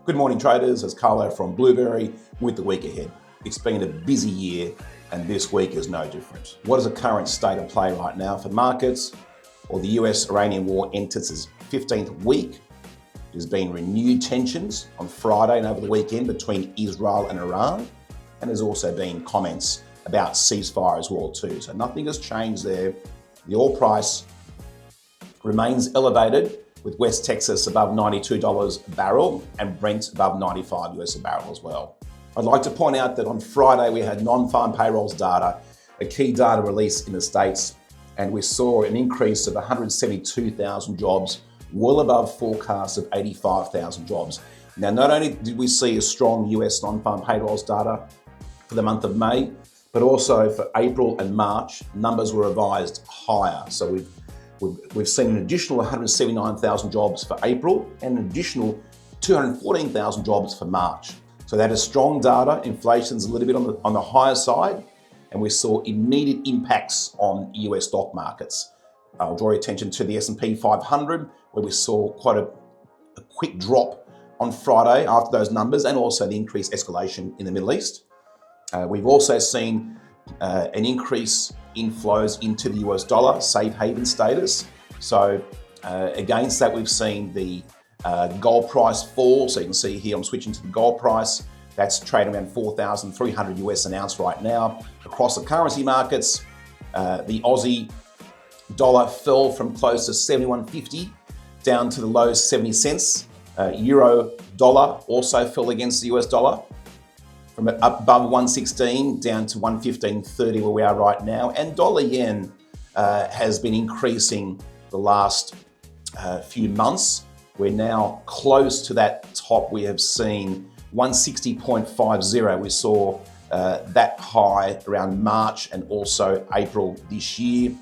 Good morning traders, it's Carlo from Blueberry with the week ahead. It's been a busy year and this week is no different. What is the current state of play right now for markets? Well, the US-Iranian war enters its 15th week. There's been renewed tensions on Friday and over the weekend between Israel and Iran. And there's also been comments about ceasefire as well too. So nothing has changed there. The oil price remains elevated, with West Texas above $92 a barrel and Brent above 95 US a barrel as well. I'd like to point out that on Friday we had non-farm payrolls data, a key data release in the States, and we saw an increase of 172,000 jobs, well above forecasts of 85,000 jobs. Now, not only did we see a strong US non-farm payrolls data for the month of May, but also for April and March, numbers were revised higher. So we've seen an additional 179,000 jobs for April and an additional 214,000 jobs for March. So that is strong data. Inflation's a little bit on the higher side, and we saw immediate impacts on US stock markets. I'll draw your attention to the S&P 500, where we saw quite a quick drop on Friday after those numbers, and also the increased escalation in the Middle East. We've also seen an increase in flows into the US dollar, safe haven status. So against that, we've seen the gold price fall. So you can see here, I'm switching to the gold price. That's trading around 4,300 US an ounce right now. Across the currency markets, the Aussie dollar fell from close to 71.50 down to the low 70 cents. Euro dollar also fell against the US dollar, from up above 116 down to 115.30 where we are right now. And dollar yen has been increasing the last few months. We're now close to that top. We have seen 160.50. We saw that high around March and also April this year,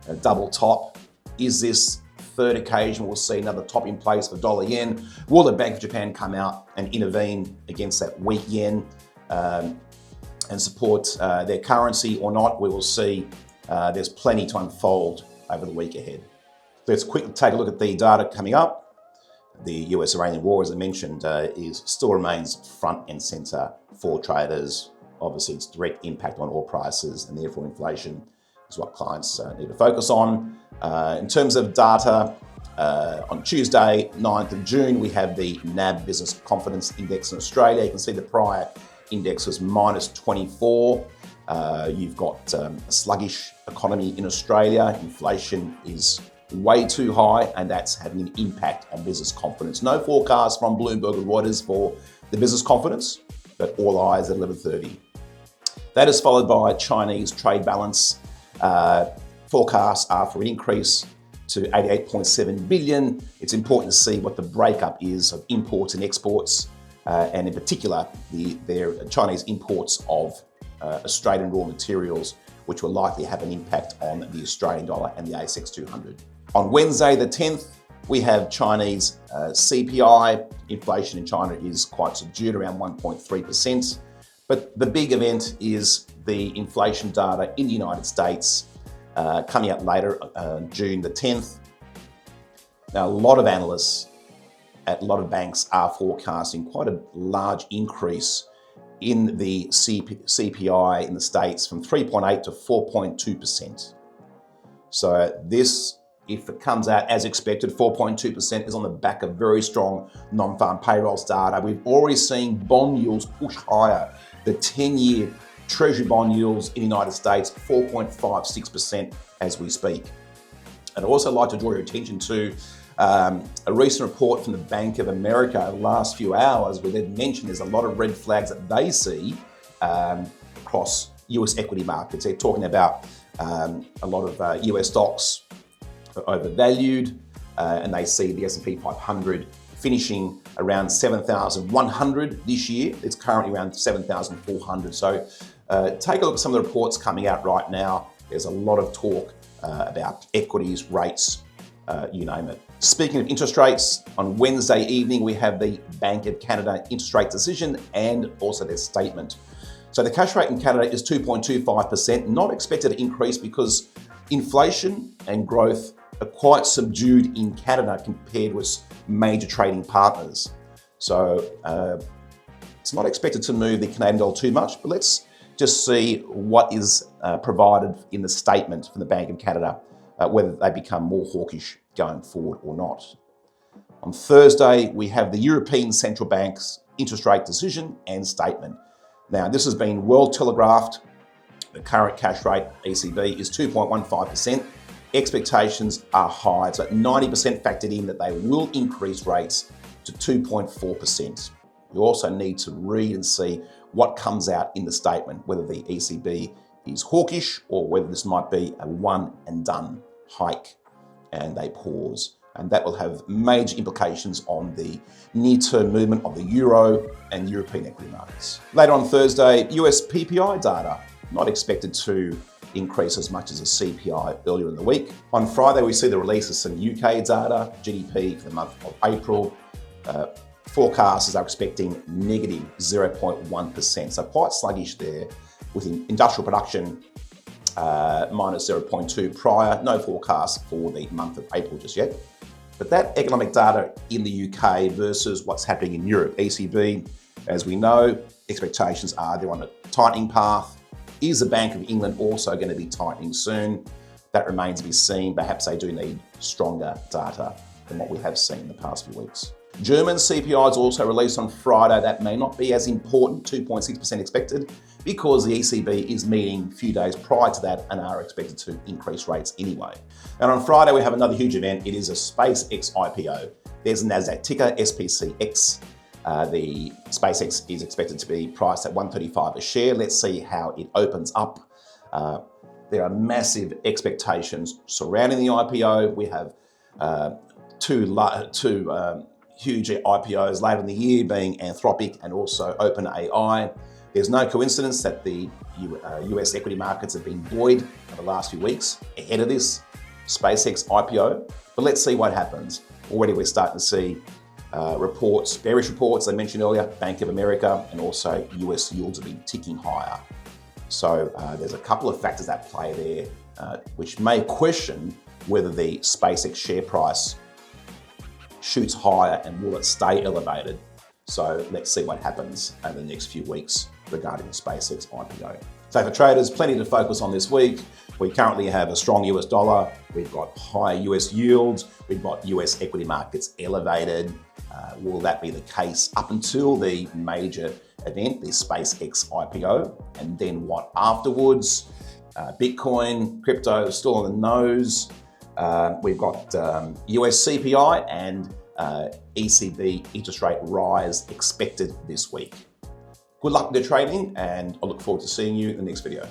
a double top. Is this third occasion we'll see another top in place for dollar yen? Will the Bank of Japan come out and intervene against that weak yen and support their currency or not? We will see. There's plenty to unfold over the week ahead. Let's quickly take a look at the data coming up. The US-Iranian war, as I mentioned, still remains front and center for traders. Obviously, its direct impact on oil prices and therefore inflation is what clients need to focus on. In terms of data, on Tuesday, 9th of June, we have the NAB Business Confidence Index in Australia. You can see the prior index was minus 24. You've got a sluggish economy in Australia. Inflation is way too high, and that's having an impact on business confidence. No forecast from Bloomberg or Reuters for the business confidence, but all eyes at 11:30. That is followed by Chinese trade balance. Forecasts are for an increase to 88.7 billion. It's important to see what the breakup is of imports and exports, and in particular, their Chinese imports of Australian raw materials, which will likely have an impact on the Australian dollar and the ASX 200. On Wednesday, the 10th, we have Chinese CPI. Inflation in China is quite subdued, around 1.3%. But the big event is the inflation data in the United States coming out later, June the 10th. Now, a lot of analysts at a lot of banks are forecasting quite a large increase in the CPI in the States from 3.8 to 4.2%. So this, if it comes out as expected, 4.2% is on the back of very strong non-farm payrolls data. We've already seen bond yields push higher. The 10-year Treasury bond yields in the United States, 4.56% as we speak. I'd also like to draw your attention to a recent report from the Bank of America over the last few hours, where they've mentioned there's a lot of red flags that they see across US equity markets. They're talking about a lot of US stocks are overvalued, and they see the S&P 500 finishing around 7,100 this year. It's currently around 7,400. So take a look at some of the reports coming out right now. There's a lot of talk about equities, rates, you name it. Speaking of interest rates, on Wednesday evening, we have the Bank of Canada interest rate decision and also their statement. So the cash rate in Canada is 2.25%, not expected to increase because inflation and growth are quite subdued in Canada compared with major trading partners. So it's not expected to move the Canadian dollar too much, but let's just see what is provided in the statement from the Bank of Canada, whether they become more hawkish going forward or not. On Thursday, we have the European Central Bank's interest rate decision and statement. Now, this has been well telegraphed. The current cash rate, ECB, is 2.15%. Expectations are high. It's at 90% factored in that they will increase rates to 2.4%. You also need to read and see what comes out in the statement, whether the ECB is hawkish or whether this might be a one and done hike and they pause. And that will have major implications on the near-term movement of the euro and European equity markets. Later on Thursday, US PPI data, not expected to increase as much as the CPI earlier in the week. On Friday, we see the release of some UK data, GDP for the month of April. Forecasters are expecting negative 0.1%, so quite sluggish there, with industrial production minus 0.2 prior. No forecast for the month of April just yet. But that economic data in the UK versus what's happening in Europe. ECB, as we know, expectations are they're on a tightening path. Is the Bank of England also going to be tightening soon? That remains to be seen. Perhaps they do need stronger data than what we have seen in the past few weeks. German CPI is also released on Friday. That may not be as important, 2.6% expected, because the ECB is meeting a few days prior to that and are expected to increase rates anyway. And on Friday, we have another huge event. It is a SpaceX IPO. There's a NASDAQ ticker, SPCX. The SpaceX is expected to be priced at $135 a share. Let's see how it opens up. There are massive expectations surrounding the IPO. We have two huge IPOs later in the year, being Anthropic and also OpenAI. There's no coincidence that the US equity markets have been buoyed over the last few weeks ahead of this SpaceX IPO. But let's see what happens. Already we're starting to see reports, bearish reports I mentioned earlier, Bank of America, and also US yields have been ticking higher. So there's a couple of factors at play there, which may question whether the SpaceX share price shoots higher and will it stay elevated. So let's see what happens over the next few weeks regarding the SpaceX IPO. So for traders, plenty to focus on this week. We currently have a strong US dollar. We've got high US yields. We've got US equity markets elevated. Will that be the case up until the major event, the SpaceX IPO? And then what afterwards? Bitcoin, crypto still on the nose. We've got US CPI and ECB interest rate rise expected this week. Good luck with the trading, and I look forward to seeing you in the next video.